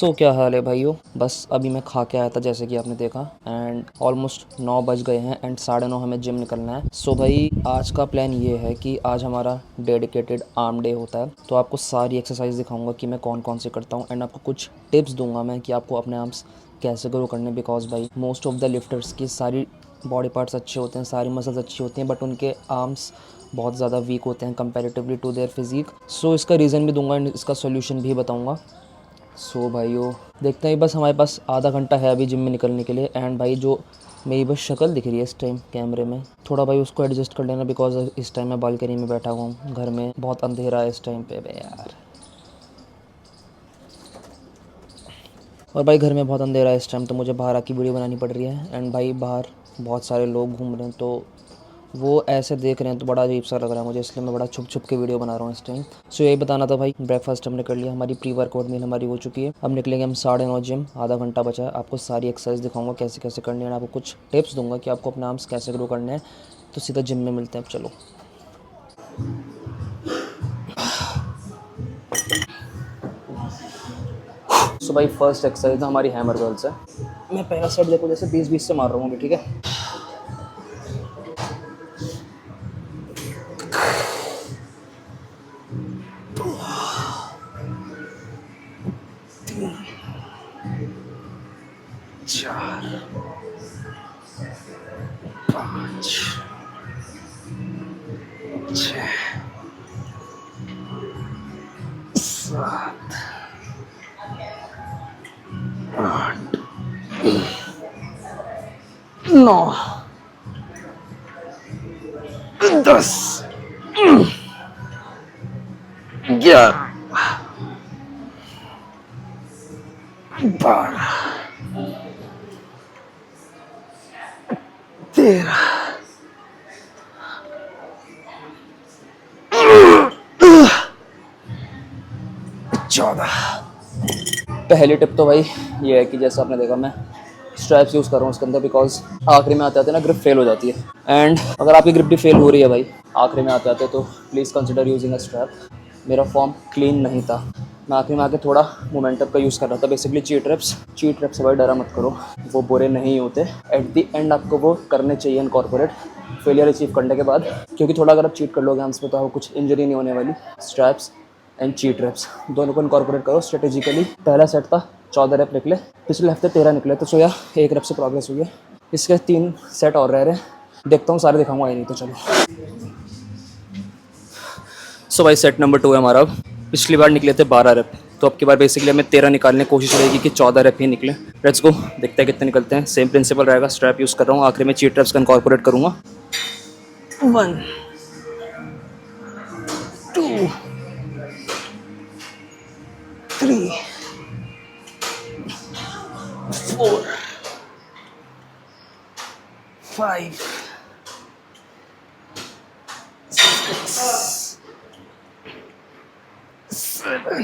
सो क्या हाल है भाइयों। बस अभी मैं खा के आया था जैसे कि आपने देखा एंड ऑलमोस्ट 9 बज गए हैं एंड 9:30 हमें जिम निकलना है। सो भाई आज का प्लान ये है कि आज हमारा डेडिकेटेड आर्म डे होता है, तो आपको सारी एक्सरसाइज दिखाऊंगा कि मैं कौन कौन से करता हूँ एंड आपको कुछ टिप्स दूंगा मैं कि आपको अपने आर्म्स कैसे ग्रो करने। बिकॉज भाई मोस्ट ऑफ द लिफ्टर्स की सारी बॉडी पार्ट्स अच्छे होते हैं, सारी मसल्स अच्छी होती हैं, बट उनके आर्म्स बहुत ज़्यादा वीक होते हैं कंपैरेटिवली टू देयर फिजिक। सो इसका रीज़न भी दूंगा एंड इसका सोल्यूशन भी बताऊंगा। सो भाइयों देखते हैं, बस हमारे पास आधा घंटा है अभी जिम में निकलने के लिए। एंड भाई जो मेरी बस शक्ल दिख रही है इस टाइम कैमरे में, थोड़ा भाई उसको एडजस्ट कर लेना बिकॉज इस टाइम मैं बालकनी में बैठा हुआ हूँ, घर में बहुत अंधेरा है इस टाइम पे बे यार। और भाई घर में बहुत अंधेरा है इस टाइम, तो मुझे बाहर आकी वीडियो बनानी पड़ रही है। एंड भाई बाहर बहुत सारे लोग घूम रहे हैं, तो वो ऐसे देख रहे हैं तो बड़ा अजीब सा लग रहा है मुझे, इसलिए मैं बड़ा छुप छुप के वीडियो बना रहा हूँ इस टाइम। सो यही बताना था भाई। ब्रेकफास्ट हमने कर लिया, हमारी प्री वर्कआउट मील हमारी हो चुकी है। अब निकलेंगे हम 9:30 जिम, आधा घंटा बचा है। आपको सारी एक्सरसाइज दिखाऊंगा कैसे कैसे करनी है, आपको कुछ टिप्स दूंगा कि आपको अपने आर्म्स कैसे ग्रो करने हैं। तो सीधा जिम में मिलते हैं, अब चलो। सो भाई फर्स्ट एक्सरसाइज हमारी हैमर कर्ल्स है। मैं पहला सेट देखो जैसे 20-20 से मार रहा हूँ अभी, ठीक है। चार, 5, 6, 7, 8, 9, 10, 11, 12, 13, 14। पहली टिप तो भाई ये है कि जैसे आपने देखा मैं स्ट्रैप्स यूज़ कर रहा हूँ इसके अंदर, बिकॉज आखिरी में आते आते ना ग्रिप फेल हो जाती है। एंड अगर आपकी ग्रिप भी फेल हो रही है भाई आखिरी में आते आते, तो please consider using a strap. मेरा फॉर्म क्लीन नहीं था, मैं आखिरी में आके थोड़ा मोमेंटम का यूज़ कर रहा था। बेसिकली चीट रेप्स से भाई डरा मत करो, वो बुरे नहीं होते। एट दी एंड आपको वो करने चाहिए इनकॉर्पोरेट फेलियर अचीव करने के बाद, क्योंकि थोड़ा अगर आप चीट कर लोगे आर्म्स में तो आपको कुछ इंजरी नहीं होने वाली। स्ट्रैप्स एंड चीट रेप्स दोनों को इनकॉर्पोरेट करो स्ट्रेटेजिकली। पहला सेट था 14 रेप निकले, पिछले हफ्ते 13 निकले, तो सोया 1 रेप से प्रोग्रेस हुई है। इसके 3 सेट और रह रहे, देखता हूँ सारे दिखाऊंगा या नहीं, तो चलो। सो भाई सेट नंबर 2 है हमारा। पिछली बार निकले थे 12 रेप, तो अब की बार बेसिकली हमें 13 निकालने की कोशिश रहेगी कि 14 रेप ही निकले। लेट्स गो, देखते हैं कितने निकलते हैं। सेम प्रिंसिपल रहेगा, स्ट्रैप यूज़ कर रहा हूँ, आखिरी में चीट रेप्स का इनकॉर्पोरेट करूँगा। 1, 2, 3, 4, 5, 6, 7,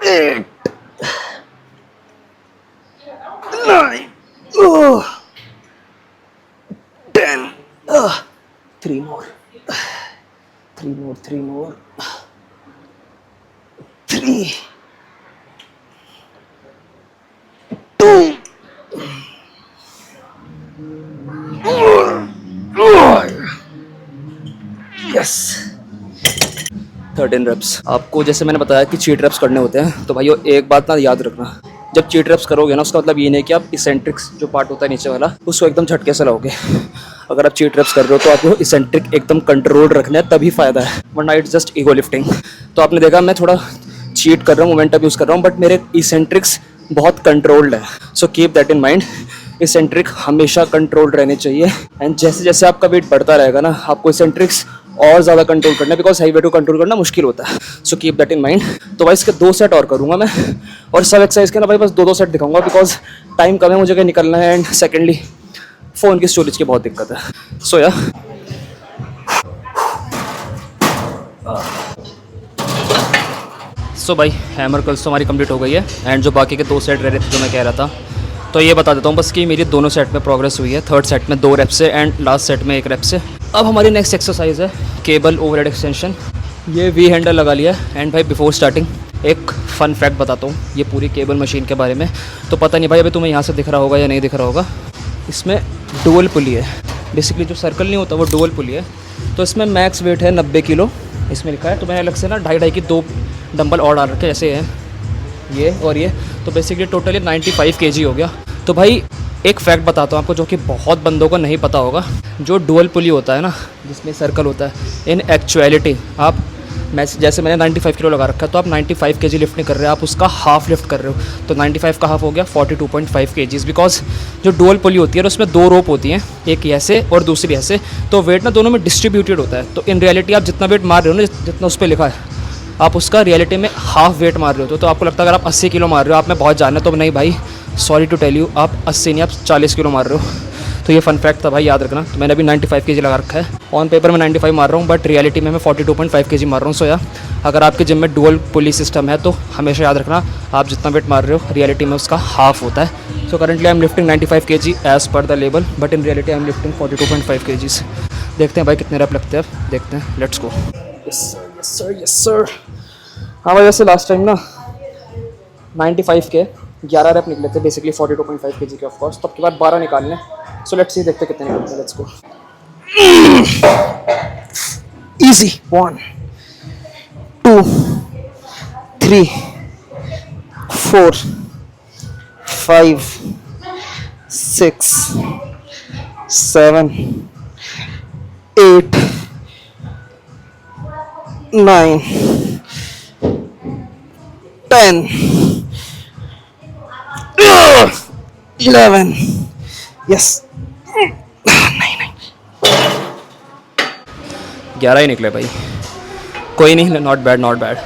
8, 9, 10, 3 more, 3 more, 3, 2, 1, यस 13 रेप्स। आपको जैसे मैंने बताया कि चीट रेप्स करने होते हैं, तो भाइयों एक बात ना याद रखना, जब चीट रेप्स करोगे ना उसका मतलब ये नहीं कि आप इसेंट्रिक्स जो पार्ट होता है नीचे वाला उसको एकदम झटके से लाओगे। अगर आप चीट रेप्स कर रहे हो तो आपको इसेंट्रिक एकदम कंट्रोल रखना है, तभी फायदा है, वरना इट्स जस्ट ईगो लिफ्टिंग। तो आपने देखा मैं थोड़ा चीट कर रहा हूँ, मोमेंटम यूज़ कर रहा हूँ, बट मेरे इसेंट्रिक्स बहुत कंट्रोल्ड है। So keep that in mind, eccentric हमेशा कंट्रोल्ड रहने चाहिए। एंड जैसे जैसे आपका वेट बढ़ता रहेगा ना, आपको इसेंट्रिक्स और ज़्यादा कंट्रोल करना है, बिकॉज हाई वेट को कंट्रोल करना मुश्किल होता है। So keep that in mind. तो भाई इसके 2 सेट और करूँगा मैं, और सब एक्सरसाइज के ना भाई बस 2-2 सेट दिखाऊंगा, बिकॉज टाइम कम है, मुझे कहीं निकलना है। एंड सेकेंडली फ़ोन की स्टोरेज की बहुत दिक्कत है। सो या सो भाई हैमर कर्ल्स तो हमारी कंप्लीट हो गई है। एंड जो बाकी के 2 सेट रह रहे थे जो मैं कह रहा था, तो ये बता देता हूँ बस कि मेरी दोनों सेट में प्रोग्रेस हुई है। थर्ड सेट में 2 रेप से एंड लास्ट सेट में 1 रेप से। अब हमारी नेक्स्ट एक्सरसाइज है केबल ओवरहेड एक्सटेंशन। ये वी हैंडल लगा लिया एंड भाई बिफोर स्टार्टिंग एक फ़न फैक्ट बताता हूँ ये पूरी केबल मशीन के बारे में। तो पता नहीं भाई अभी तुम्हें यहाँ से दिख रहा होगा या नहीं दिख रहा होगा, इसमें डुअल पुली है। बेसिकली जो सर्कल नहीं होता वो डुअल पुली है। तो इसमें मैक्स वेट है 90 किलो इसमें लिखा है। तो मैंने अलग से ना 2.5 की 2 डंबल और डाल रखे ऐसे हैं ये और ये। तो बेसिकली टोटली 95 kg हो गया। तो भाई एक फैक्ट बताता हूँ आपको जो कि बहुत बंदों को नहीं पता होगा। जो डुअल पुली होता है ना जिसमें सर्कल होता है, इन एक्चुअलिटी आप जैसे मैंने 95 किलो लगा रखा है तो आप 95 kg लिफ्ट नहीं कर रहे हो, आप उसका हाफ लिफ्ट कर रहे हो। तो 95 का हाफ हो गया 42.5 kg। बिकॉज जो डुअल पुली होती है उसमें 2 रोप होती हैं, एक ऐसे और दूसरी ऐसे। तो वेट ना दोनों में डिस्ट्रीब्यूटेड होता है। तो इन रियलिटी आप जितना वेट मार रहे हो ना, जितना उस पर लिखा है, आप उसका रियलिटी में हाफ वेट मार रहे हो। तो आपको लगता है अगर आप 80 किलो मार रहे हो आप में बहुत जाना है, तो नहीं भाई सॉरी टू टेल यू, आप 80 नहीं आप 40 किलो मार रहे हो। तो ये फन फैक्ट था भाई, याद रखना। तो मैंने अभी 95 kg लगा रखा है। ऑन पेपर में 95 मार रहा हूँ बट रियलिटी में मैं 42.5 kg मार रहा हूँ। सो यार अगर आपके जिम में डुअल पुली सिस्टम है तो हमेशा याद रखना आप जितना वेट मार रहे हो रियलिटी में उसका हाफ होता है। So currently I am lifting 95 kg as per the label, but in reality I am lifting 42.5 kg। देखते हैं भाई कितने रैप लगते हैं, अब देखते हैं। Let's go. Yes sir. हाँ भाई वैसे लास्ट टाइम ना 95 के 11 रैप निकले थे, बेसिकली 42.5 kg के ऑफकोर्स। तो अब के बाद 12 निकालने। सो लेट्स सी देखते कितने निकलते हैं। Let's go. इजी 1 2 3 4 5 6 7 8 9 10 11 यस 11 ही निकले भाई, कोई नहीं, नॉट बैड नॉट बैड।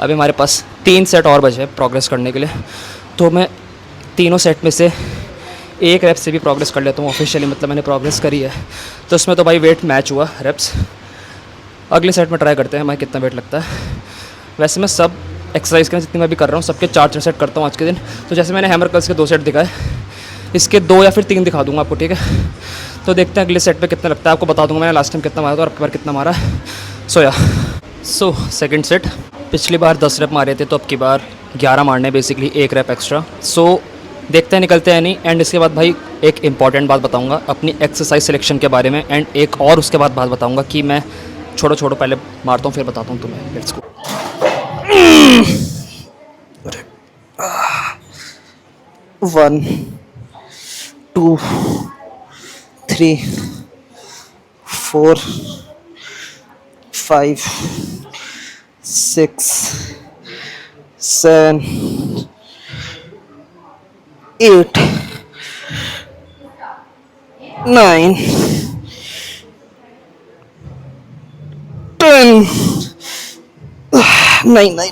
अभी हमारे पास 3 सेट और बचे प्रोग्रेस करने के लिए। तो मैं तीनों सेट में से एक रेप से भी प्रोग्रेस कर लेता हूँ ऑफिशियली, मतलब मैंने प्रोग्रेस करी है। तो उसमें तो भाई वेट मैच हुआ रेप्स। अगले सेट में ट्राई करते हैं हमारे कितना वेट लगता है। वैसे मैं सब एक्सरसाइज के जितनी मैं भी कर रहा हूँ सबके 4 सेट करता हूँ आज के दिन। तो जैसे मैंने हैमर कर्ल्स के 2 सेट दिखाए, इसके 2 या फिर 3 दिखा दूंगा आपको, ठीक है। तो देखते हैं अगले सेट पे कितना लगता है, आपको बता दूंगा मैंने लास्ट टाइम कितना मारा था और अब की बार कितना मारा है। सो सेकंड सेट, पिछली बार 10 रैप मारे थे तो अब की बार 11 मारने, बेसिकली 1 रैप एक्स्ट्रा। सो देखते हैं निकलते हैं नहीं। एंड इसके बाद भाई एक इंपॉर्टेंट बात बताऊंगा अपनी एक्सरसाइज सिलेक्शन के बारे में। एंड एक और उसके बाद बात बताऊंगा कि मैं छोड़ो पहले मारता हूँ फिर बताता हूँ तुम्हें। Let's go. 1 2 3 4 5 6 7 8 9 10 9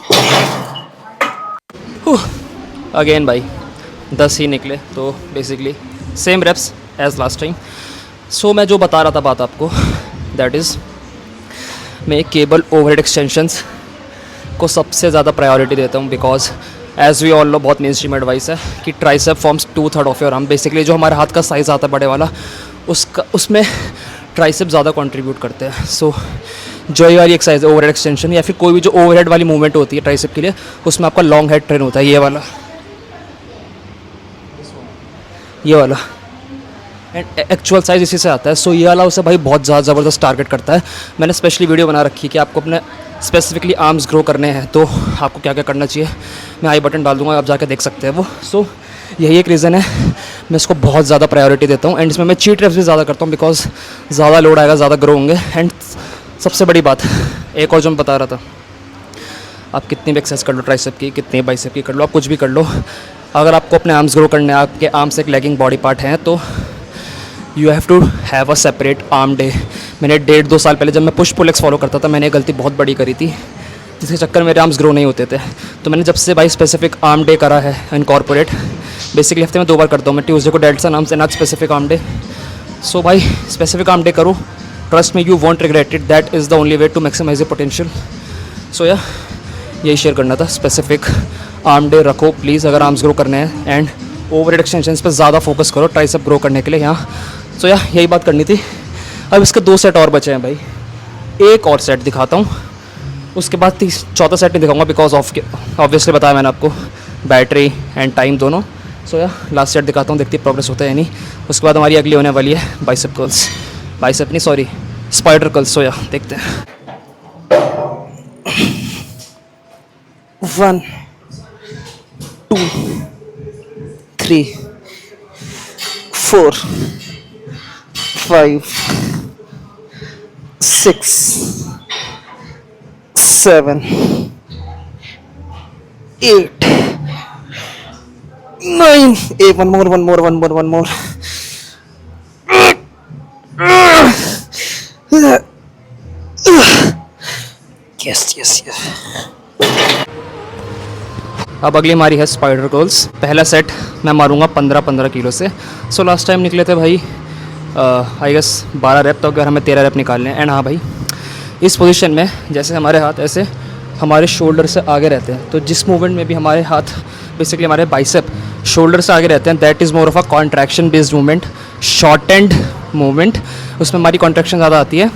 अगेन भाई 10 ही निकले। तो basically same reps as last time. So मैं जो बता रहा था बात आपको, दैट इज़ मैं केबल ओवरहेड एक्सटेंशंस को सबसे ज़्यादा प्रायोरिटी देता हूँ। Because as we all know, बहुत मेन स्ट्रीम एडवाइस है कि tricep forms 2/3 of your arm. Basically जो हमारे हाथ का साइज़ आता है बड़े वाला, उसमें ट्राइसेप ज़्यादा कंट्रीब्यूट करते हैं। सो जो ये वाली एक्सरसाइज है ओवरहेड एक्सटेंशन या फिर कोई भी जो ओवरहेड वाली मूवमेंट होती है ट्राइसेप के लिए, उसमें आपका लॉन्ग हेड ट्रेन होता है, ये वाला एंड एक्चुअल साइज़ इसी से आता है। सो ये वाला उसे भाई बहुत ज़्यादा ज़बरदस्त टारगेट करता है। मैंने स्पेशली वीडियो बना रखी है कि आपको अपने स्पेसिफिकली आर्म्स ग्रो करने हैं तो आपको क्या क्या करना चाहिए। मैं आई बटन डाल दूंगा, आप जाके देख सकते हैं वो। सो यही एक रीज़न है मैं इसको बहुत ज़्यादा प्रायोरिटी देता हूँ। एंड इसमें मैं चीट रेप्स भी ज़्यादा करता हूँ बिकॉज ज़्यादा लोड आएगा, ज़्यादा ग्रो होंगे। एंड सबसे बड़ी बात एक और जो मैं बता रहा था, आप कितनी भी एक्सरसाइज कर लो ट्राइसेप की, कितनी बाइसेप की कर लो, आप कुछ भी कर लो, अगर आपको अपने आर्म्स ग्रो करने, आपके आर्म्स एक लेगिंग बॉडी पार्ट हैं तो you have to have a separate arm day. मैंने 1.5-2 साल पहले जब मैं पुश पुल लेग्स फॉलो करता था, मैंने गलती बहुत बड़ी करी थी जिसके चक्कर मेरे आर्म्स ग्रो नहीं होते थे। तो मैंने जब से भाई स्पेसिफिक आर्म डे करा है इनकॉर्पोरेट, बेसिकली हफ्ते में 2 बार करता हूँ मैं, ट्यूसडे को डेल्टसन आर्म्स एंड आज स्पेसिफिक आर्म डे। सो भाई स्पेसिफिक आर्म डे करो, trust me you won't regret it, that is the only way to maximise your potential. So या यही शेयर करना था, स्पेसिफिक आर्म डे रखो please अगर arms grow करने हैं। एंड ओवरहेड एक्सटेंशंस पे ज़्यादा फोकस करो ट्राइसेप ग्रो करने के लिए यहाँ। सो या यही बात करनी थी। अब इसके 2 सेट और बचे हैं भाई, एक और सेट दिखाता हूँ उसके बाद चौथा सेट नहीं दिखाऊंगा बिकॉज ऑफ ऑब्वियसली बताया मैंने आपको, बैटरी एंड टाइम दोनों। सो या लास्ट सेट दिखाता हूँ, देखते प्रोग्रेस होता है या नहीं। उसके बाद हमारी अगली होने वाली है बाइसेप कर्ल्स, बाइसेप नहीं सॉरी स्पाइडर कर्ल्स। सो या देखते हैं। 1 2 3 4 5 6 7 8 9 8 one more. Yes. अब अगली हमारी है स्पाइडर कर्ल्स। पहला सेट मैं मारूंगा 15 किलो से। सो लास्ट टाइम निकले थे भाई आई गेस 12 रैप, तो अगर हमें 13 रैप निकालने हैं। एंड हाँ भाई, इस पोजीशन में जैसे हमारे हाथ ऐसे हमारे शोल्डर से आगे रहते हैं, तो जिस मूवमेंट में भी हमारे हाथ बेसिकली हमारे बाइसेप शोल्डर से आगे रहते हैं, that is more of a contraction based movement, short and movement, उसमें हमारी कॉन्ट्रैक्शन ज़्यादा आती है।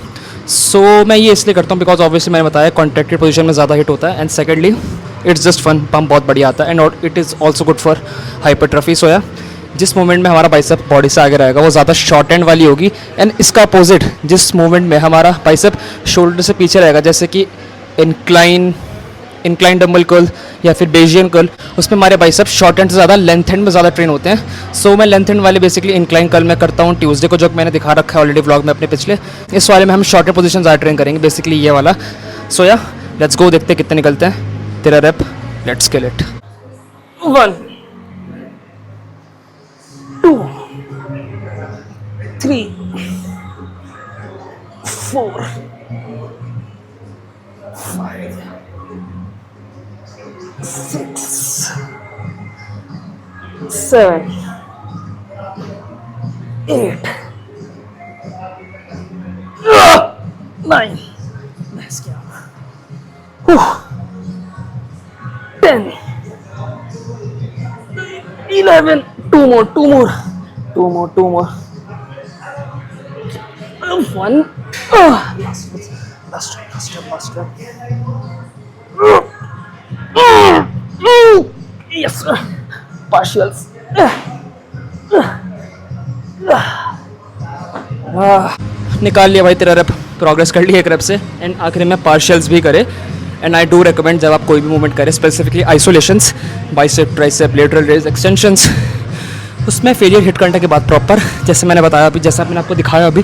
सो मैं ये इसलिए करता हूँ बिकॉज ऑब्वियसली मैंने बताया कॉन्ट्रैक्टेड पोजीशन में ज़्यादा हिट होता है, and secondly it's just fun, pump बहुत बढ़िया आता है, and it is also good for hypertrophy. So या जिस मूवमेंट में हमारा बाइसेप बॉडी से आगे रहेगा वो ज़्यादा शॉर्ट एंड वाली होगी, एंड इसका अपोजिट जिस मूवमेंट में हमारा बाइसेप शोल्डर से पीछे रहेगा, जैसे कि इंक्लाइन डम्बल कर्ल या फिर बेजियन कर्ल, उसमें हमारे बाइसेप शॉर्ट एंड से ज़्यादा लेंथ एंड में ज़्यादा ट्रेन होते हैं। सो मैं लेंथ एंड वाले बेसिकली इंक्लाइन कर्ल में करता हूँ ट्यूसडे को, जो मैंने दिखा रखा है ऑलरेडी व्लॉग में अपने पिछले। इस वाले में हम शॉर्टर पोजीशन ज़्यादा ट्रेन करेंगे, बेसिकली ये वाला। सो या लेट्स गो, देखते हैं कितने निकलते हैं। 13 rap, let's kill it. 1 2 3 4 5 6 7 8 9 10 11 2 more 1 last one yes sir, partials निकाल लिया भाई 13 रैप, प्रोग्रेस कर ली 1 रैप से, एंड आखिर में पार्शियल्स भी करे। एंड आई डू रिकमेंड जब आप कोई भी मूवमेंट करें, specifically isolations, bicep, tricep, lateral raise, extensions, उसमें फेलियर हिट करने के बाद प्रॉपर, जैसे मैंने बताया अभी, जैसा मैंने आपको दिखाया अभी,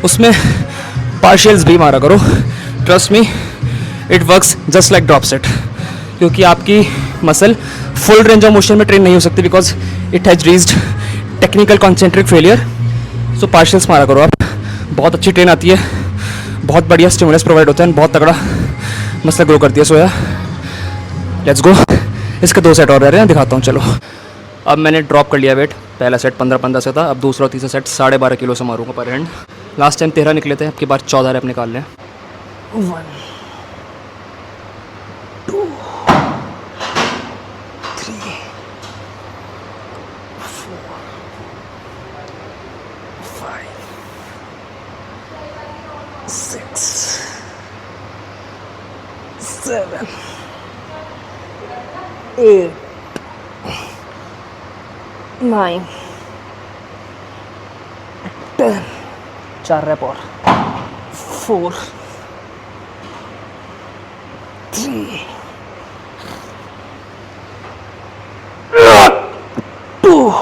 उसमें पार्शियल्स भी मारा करो। Trust me, it works just like drop set, क्योंकि आपकी muscle full range of motion में ट्रेन नहीं हो सकती because it has reached technical concentric failure. So partials मारा करो आप, बहुत अच्छी ट्रेन आती है, बहुत बढ़िया स्टिमुलस प्रोवाइड होता है, बहुत तगड़ा मसल ग्रो करती है। सो या लेट्स गो, इसके 2 सेट और रह रहे हैं, दिखाता हूँ। चलो, अब मैंने ड्रॉप कर लिया वेट, पहला सेट 15 से था, अब दूसरा और तीसरा सेट 12.5 किलो से मारूंगा पर हैंड। लास्ट टाइम 13 निकले थे, अब की बार 14 रैप निकाल लें। 1 2 3 4 5 6 7 8 9 10 4 रैप और 4 3 2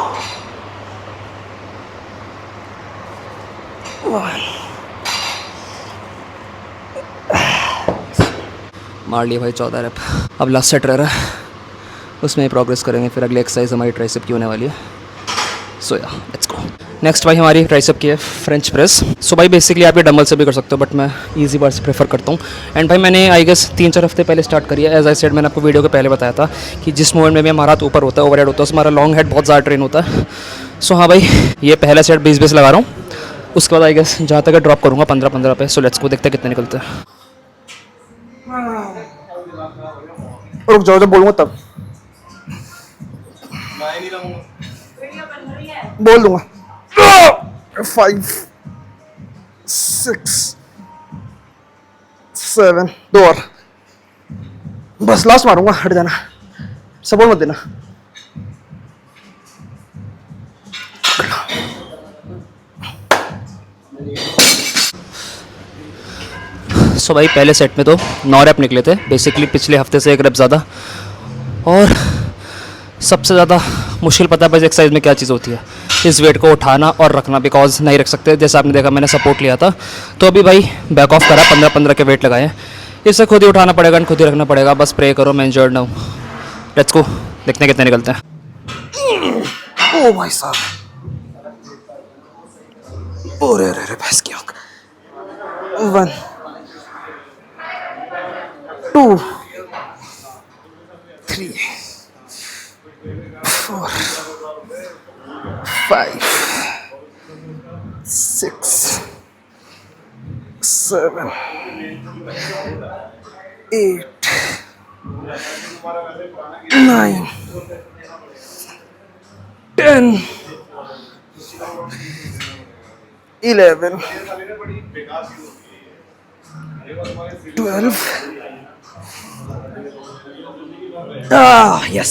1 मार लिए भाई 14 रैप। अब लास्ट सेट रह रहा है, उसमें ही प्रोग्रेस करेंगे, फिर अगली एक्सरसाइज हमारी ट्राइसेप की होने वाली है। सो या लेट्स गो। नेक्स्ट भाई हमारी ट्राइसेप की है फ्रेंच प्रेस। सो भाई बेसिकली आप ये डंबल से भी कर सकते हो, बट मैं इजी बार से प्रेफर करता हूँ। एंड भाई मैंने आई गेस 3-4 हफ्ते पहले स्टार्ट करी है। एज आई सेड, मैंने आपको वीडियो के पहले बताया था कि जिस मूवमेंट में भी हमारा हाथ ऊपर होता है, ओवर हेड होता है, उसमें हमारा लॉन्ग हेड बहुत ज़्यादा ट्रेन होता है। सो हाँ भाई, ये पहला सेट 20-20 लगा रहा हूँ, उसके बाद आई गेस जहाँ तक ड्रॉप करूँगा 15-15 पे। सो लेट्स को, देखते हैं कितने निकलते हैं। रुक जाओ, जब बोलूँगा तब बोल दूंगा। 5 6 7 2 और बस लास्ट मारूंगा, हट जाना, सपोर्ट मत देना। सो भाई पहले सेट में तो 9 रैप निकले थे, बेसिकली पिछले हफ्ते से 1 रैप ज़्यादा। और सबसे ज़्यादा मुश्किल पता है बस एक्सरसाइज में क्या चीज़ होती है, इस वेट को उठाना और रखना, बिकॉज नहीं रख सकते। जैसे आपने देखा मैंने सपोर्ट लिया था, तो अभी भाई बैक ऑफ करा, 15-15 के वेट लगाए, इसे खुद ही उठाना पड़ेगा एंड खुद ही रखना पड़ेगा। बस प्रे करो मैं इंजर्ड ना हूँ। लेट्स गो, देखते हैं कितने निकलते हैं। ओ भाई साहब, अरे अरे भैंस की आंख। 1 2 3 4 5 6 7 8 9 10 11 12 yes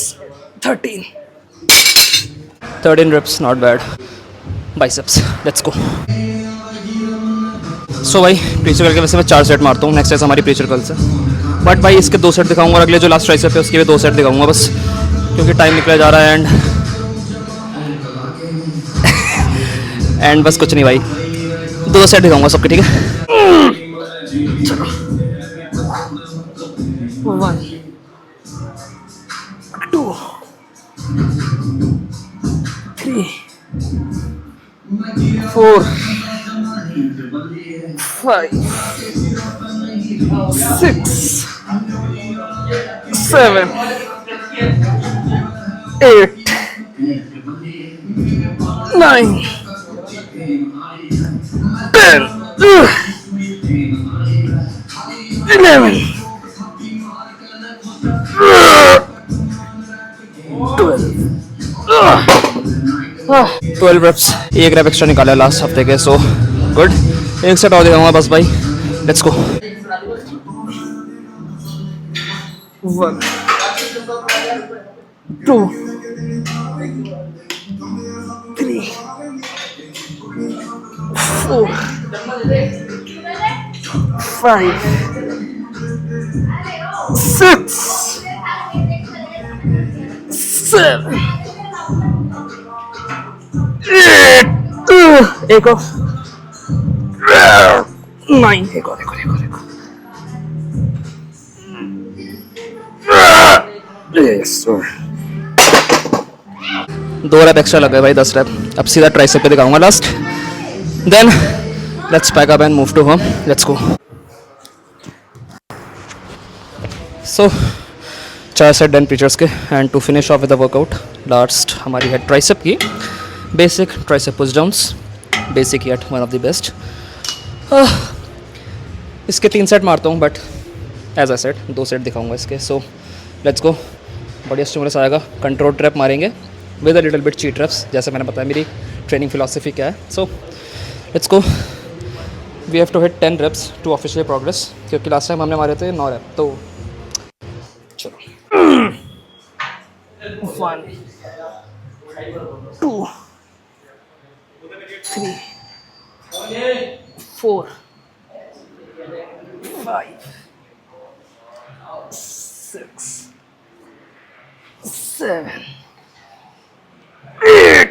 13 reps, not bad. Biceps, let's go. सो भाई प्रीचर करके वैसे मैं 4 सेट मारता हूँ, नेक्स्ट सेट हमारी प्रीचर कल से। बट भाई इसके 2 सेट दिखाऊंगा और अगले जो लास्ट ट्राइसेप है उसके भी 2 सेट दिखाऊंगा बस, क्योंकि टाइम निकला जा रहा है एंड बस कुछ नहीं भाई, 2 सेट दिखाऊंगा सबके, ठीक है। 1 2 3 4 5 6 7 8 9 10 11 12 reps, 1 रैप एक्स्ट्रा निकाला लास्ट हफ्ते के, सो गुड। एक सेट और दिखाऊंगा बस भाई, लेट्स गो। 1 2 3 4 5 6 7 8 एक और 9 एक और यस 2 रैप एक्स्ट्रा लग गए भाई, 10 रैप। अब सीधा ट्राइसेप पे दिखाऊंगा last, then let's pack up and move to home, let's go. So 4 set done preachers के, and to finish off with the workout last हमारी है ट्राइसेप की basic tricep push downs, basic yet one of the best. इसके 3 set मारता हूँ, but as a set 2 set दिखाऊंगा इसके। So let's go, बढ़िया स्टिमुलस आएगा। कंट्रोल ट्रैप मारेंगे with a little bit cheat traps, जैसे मैंने बताया मेरी ट्रेनिंग फिलॉसफी क्या है। So let's go, we have to hit 10 reps to officially progress, क्योंकि लास्ट टाइम हमने मारे थे 9 रैप। तो चलो 1 2 3 4 5 6 7 8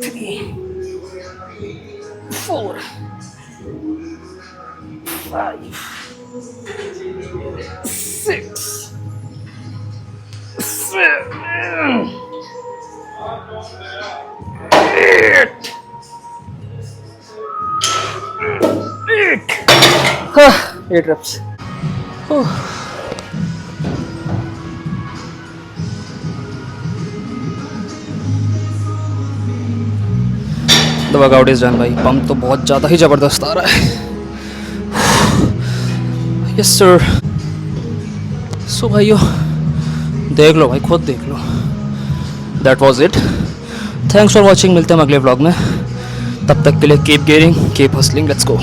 3 4 5 6 7 8 8 reps. The workout is done भाई। पंप तो बहुत ज़्यादा ही ज़बरदस्त आ रहा है। Yes sir. सो भाइयों देख लो भाई, खुद देख लो। That was it. Thanks for watching. मिलते हैं हम अगले व्लॉग में। तब तक के लिए keep gearing, keep hustling, let's go.